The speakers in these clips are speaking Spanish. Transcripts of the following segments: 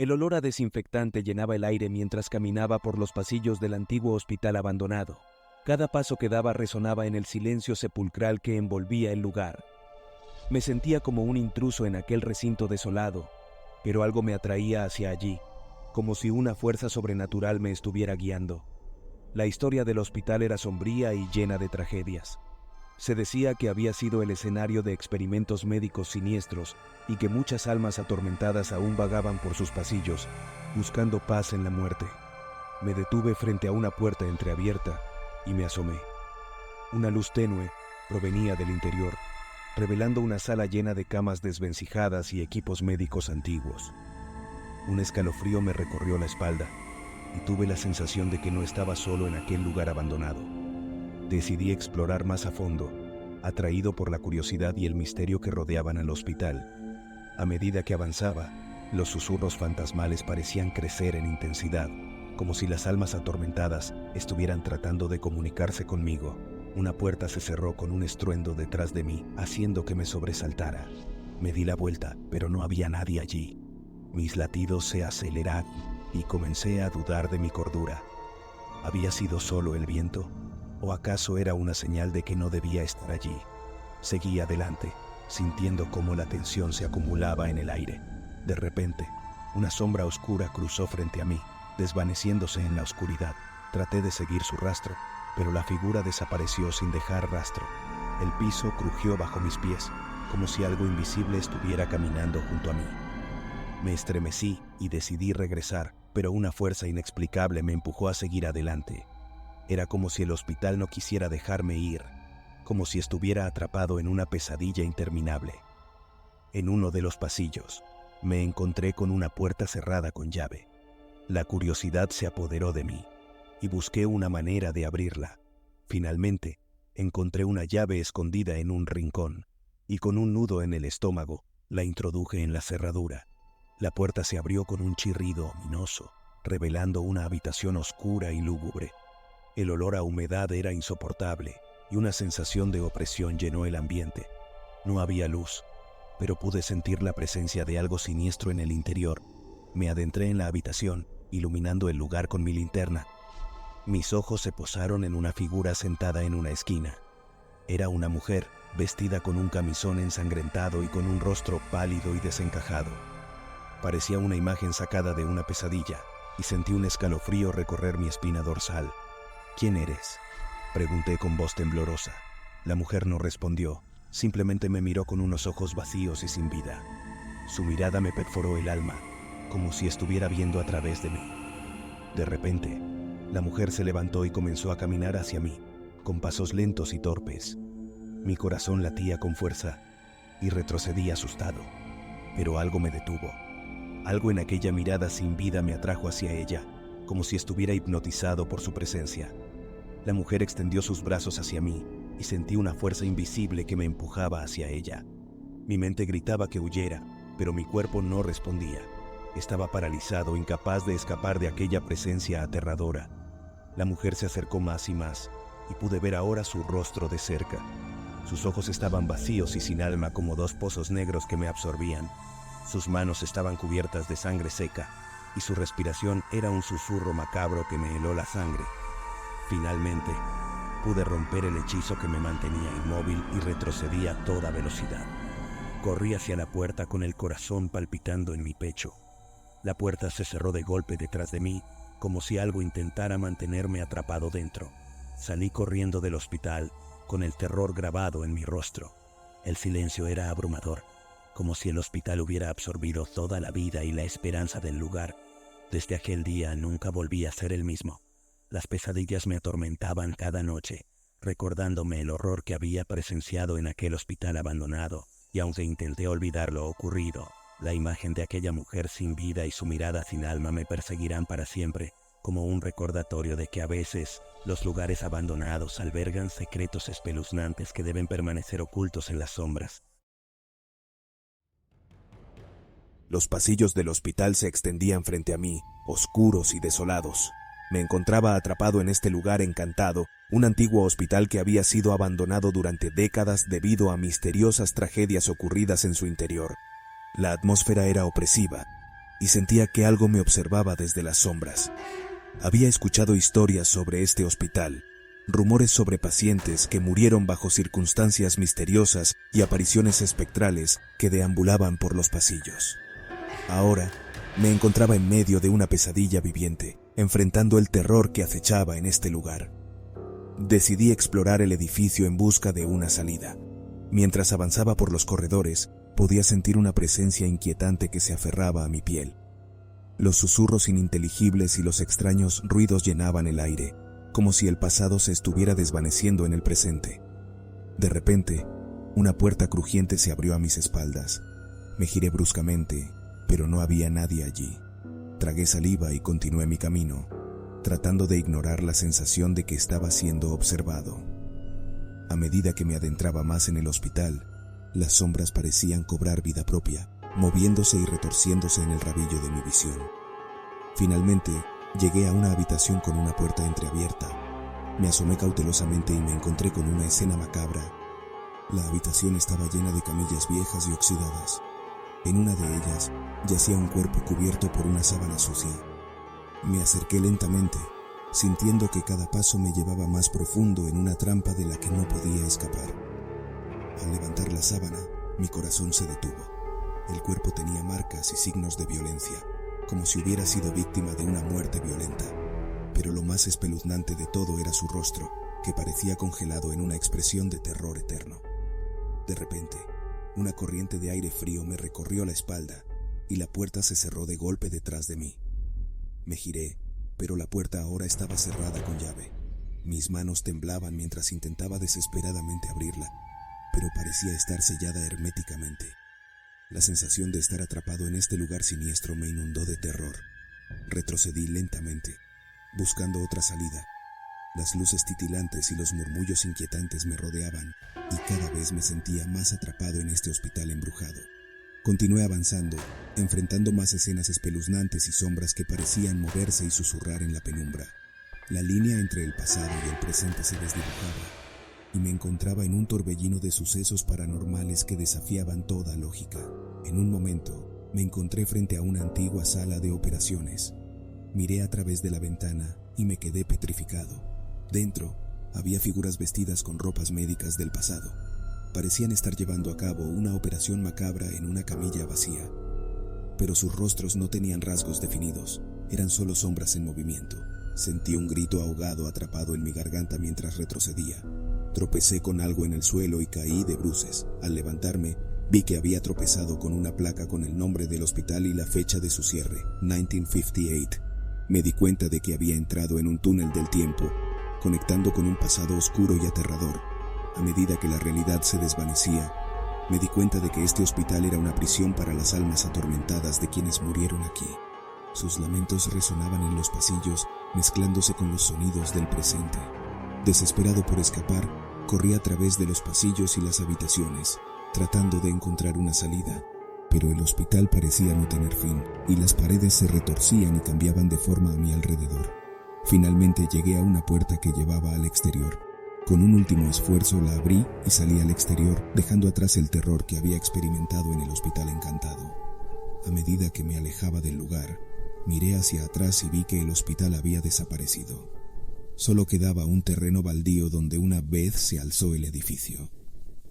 El olor a desinfectante llenaba el aire mientras caminaba por los pasillos del antiguo hospital abandonado. Cada paso que daba resonaba en el silencio sepulcral que envolvía el lugar. Me sentía como un intruso en aquel recinto desolado, pero algo me atraía hacia allí, como si una fuerza sobrenatural me estuviera guiando. La historia del hospital era sombría y llena de tragedias. Se decía que había sido el escenario de experimentos médicos siniestros y que muchas almas atormentadas aún vagaban por sus pasillos, buscando paz en la muerte. Me detuve frente a una puerta entreabierta y me asomé. Una luz tenue provenía del interior, revelando una sala llena de camas desvencijadas y equipos médicos antiguos. Un escalofrío me recorrió la espalda y tuve la sensación de que no estaba solo en aquel lugar abandonado. Decidí explorar más a fondo, atraído por la curiosidad y el misterio que rodeaban al hospital. A medida que avanzaba, los susurros fantasmales parecían crecer en intensidad, como si las almas atormentadas estuvieran tratando de comunicarse conmigo. Una puerta se cerró con un estruendo detrás de mí, haciendo que me sobresaltara. Me di la vuelta, pero no había nadie allí. Mis latidos se aceleraron y comencé a dudar de mi cordura. ¿Había sido solo el viento? ¿O acaso era una señal de que no debía estar allí? Seguí adelante, sintiendo cómo la tensión se acumulaba en el aire. De repente, una sombra oscura cruzó frente a mí, desvaneciéndose en la oscuridad. Traté de seguir su rastro, pero la figura desapareció sin dejar rastro. El piso crujió bajo mis pies, como si algo invisible estuviera caminando junto a mí. Me estremecí y decidí regresar, pero una fuerza inexplicable me empujó a seguir adelante. Era como si el hospital no quisiera dejarme ir, como si estuviera atrapado en una pesadilla interminable. En uno de los pasillos, me encontré con una puerta cerrada con llave. La curiosidad se apoderó de mí y busqué una manera de abrirla. Finalmente, encontré una llave escondida en un rincón y con un nudo en el estómago, la introduje en la cerradura. La puerta se abrió con un chirrido ominoso, revelando una habitación oscura y lúgubre. El olor a humedad era insoportable y una sensación de opresión llenó el ambiente. No había luz, pero pude sentir la presencia de algo siniestro en el interior. Me adentré en la habitación, iluminando el lugar con mi linterna. Mis ojos se posaron en una figura sentada en una esquina. Era una mujer, vestida con un camisón ensangrentado y con un rostro pálido y desencajado. Parecía una imagen sacada de una pesadilla, y sentí un escalofrío recorrer mi espina dorsal. ¿Quién eres?, pregunté con voz temblorosa. La mujer no respondió, simplemente me miró con unos ojos vacíos y sin vida. Su mirada me perforó el alma, como si estuviera viendo a través de mí. De repente, la mujer se levantó y comenzó a caminar hacia mí, con pasos lentos y torpes. Mi corazón latía con fuerza y retrocedí asustado, pero algo me detuvo. Algo en aquella mirada sin vida me atrajo hacia ella, como si estuviera hipnotizado por su presencia. La mujer extendió sus brazos hacia mí y sentí una fuerza invisible que me empujaba hacia ella. Mi mente gritaba que huyera, pero mi cuerpo no respondía. Estaba paralizado, incapaz de escapar de aquella presencia aterradora. La mujer se acercó más y más, y pude ver ahora su rostro de cerca. Sus ojos estaban vacíos y sin alma como dos pozos negros que me absorbían. Sus manos estaban cubiertas de sangre seca, y su respiración era un susurro macabro que me heló la sangre. Finalmente, pude romper el hechizo que me mantenía inmóvil y retrocedí a toda velocidad. Corrí hacia la puerta con el corazón palpitando en mi pecho. La puerta se cerró de golpe detrás de mí, como si algo intentara mantenerme atrapado dentro. Salí corriendo del hospital, con el terror grabado en mi rostro. El silencio era abrumador, como si el hospital hubiera absorbido toda la vida y la esperanza del lugar. Desde aquel día nunca volví a ser el mismo. Las pesadillas me atormentaban cada noche, recordándome el horror que había presenciado en aquel hospital abandonado, y aunque intenté olvidar lo ocurrido, la imagen de aquella mujer sin vida y su mirada sin alma me perseguirán para siempre, como un recordatorio de que a veces los lugares abandonados albergan secretos espeluznantes que deben permanecer ocultos en las sombras. Los pasillos del hospital se extendían frente a mí, oscuros y desolados. Me encontraba atrapado en este lugar encantado, un antiguo hospital que había sido abandonado durante décadas debido a misteriosas tragedias ocurridas en su interior. La atmósfera era opresiva, y sentía que algo me observaba desde las sombras. Había escuchado historias sobre este hospital, rumores sobre pacientes que murieron bajo circunstancias misteriosas y apariciones espectrales que deambulaban por los pasillos. Ahora me encontraba en medio de una pesadilla viviente, enfrentando el terror que acechaba en este lugar. Decidí explorar el edificio en busca de una salida. Mientras avanzaba por los corredores, podía sentir una presencia inquietante que se aferraba a mi piel. Los susurros ininteligibles y los extraños ruidos llenaban el aire, como si el pasado se estuviera desvaneciendo en el presente. De repente, una puerta crujiente se abrió a mis espaldas. Me giré bruscamente, pero no había nadie allí. Tragué saliva y continué mi camino, tratando de ignorar la sensación de que estaba siendo observado. A medida que me adentraba más en el hospital, las sombras parecían cobrar vida propia, moviéndose y retorciéndose en el rabillo de mi visión. Finalmente, llegué a una habitación con una puerta entreabierta. Me asomé cautelosamente y me encontré con una escena macabra. La habitación estaba llena de camillas viejas y oxidadas. En una de ellas yacía un cuerpo cubierto por una sábana sucia. Me acerqué lentamente, sintiendo que cada paso me llevaba más profundo en una trampa de la que no podía escapar. Al levantar la sábana, mi corazón se detuvo. El cuerpo tenía marcas y signos de violencia, como si hubiera sido víctima de una muerte violenta. Pero lo más espeluznante de todo era su rostro, que parecía congelado en una expresión de terror eterno. De repente, una corriente de aire frío me recorrió la espalda y la puerta se cerró de golpe detrás de mí. Me giré, pero la puerta ahora estaba cerrada con llave. Mis manos temblaban mientras intentaba desesperadamente abrirla, pero parecía estar sellada herméticamente. La sensación de estar atrapado en este lugar siniestro me inundó de terror. Retrocedí lentamente, buscando otra salida. Las luces titilantes y los murmullos inquietantes me rodeaban, y cada vez me sentía más atrapado en este hospital embrujado. Continué avanzando, enfrentando más escenas espeluznantes y sombras que parecían moverse y susurrar en la penumbra. La línea entre el pasado y el presente se desdibujaba, y me encontraba en un torbellino de sucesos paranormales que desafiaban toda lógica. En un momento, me encontré frente a una antigua sala de operaciones. Miré a través de la ventana y me quedé petrificado. Dentro, había figuras vestidas con ropas médicas del pasado. Parecían estar llevando a cabo una operación macabra en una camilla vacía. Pero sus rostros no tenían rasgos definidos, eran solo sombras en movimiento. Sentí un grito ahogado atrapado en mi garganta mientras retrocedía. Tropecé con algo en el suelo y caí de bruces. Al levantarme, vi que había tropezado con una placa con el nombre del hospital y la fecha de su cierre, 1958. Me di cuenta de que había entrado en un túnel del tiempo, conectando con un pasado oscuro y aterrador. A medida que la realidad se desvanecía, me di cuenta de que este hospital era una prisión para las almas atormentadas de quienes murieron aquí. Sus lamentos resonaban en los pasillos, mezclándose con los sonidos del presente. Desesperado por escapar, corrí a través de los pasillos y las habitaciones, tratando de encontrar una salida, pero el hospital parecía no tener fin, y las paredes se retorcían y cambiaban de forma a mi alrededor. Finalmente llegué a una puerta que llevaba al exterior. Con un último esfuerzo la abrí y salí al exterior, dejando atrás el terror que había experimentado en el hospital encantado. A medida que me alejaba del lugar, miré hacia atrás y vi que el hospital había desaparecido. Solo quedaba un terreno baldío donde una vez se alzó el edificio.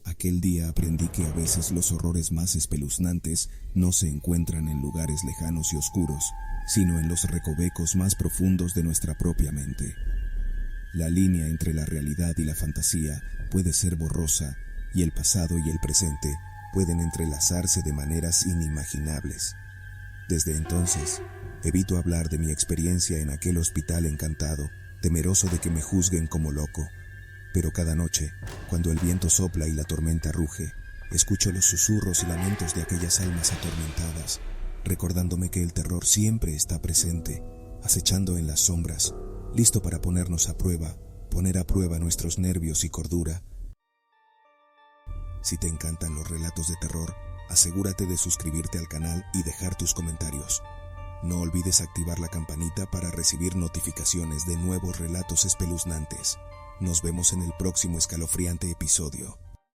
Aquel día aprendí que a veces los horrores más espeluznantes no se encuentran en lugares lejanos y oscuros, sino en los recovecos más profundos de nuestra propia mente. La línea entre la realidad y la fantasía puede ser borrosa, y el pasado y el presente pueden entrelazarse de maneras inimaginables. Desde entonces, evito hablar de mi experiencia en aquel hospital encantado, temeroso de que me juzguen como loco. Pero cada noche, cuando el viento sopla y la tormenta ruge, escucho los susurros y lamentos de aquellas almas atormentadas, recordándome que el terror siempre está presente, acechando en las sombras, listo para ponernos a prueba, poner a prueba nuestros nervios y cordura. Si te encantan los relatos de terror, asegúrate de suscribirte al canal y dejar tus comentarios. No olvides activar la campanita para recibir notificaciones de nuevos relatos espeluznantes. Nos vemos en el próximo escalofriante episodio.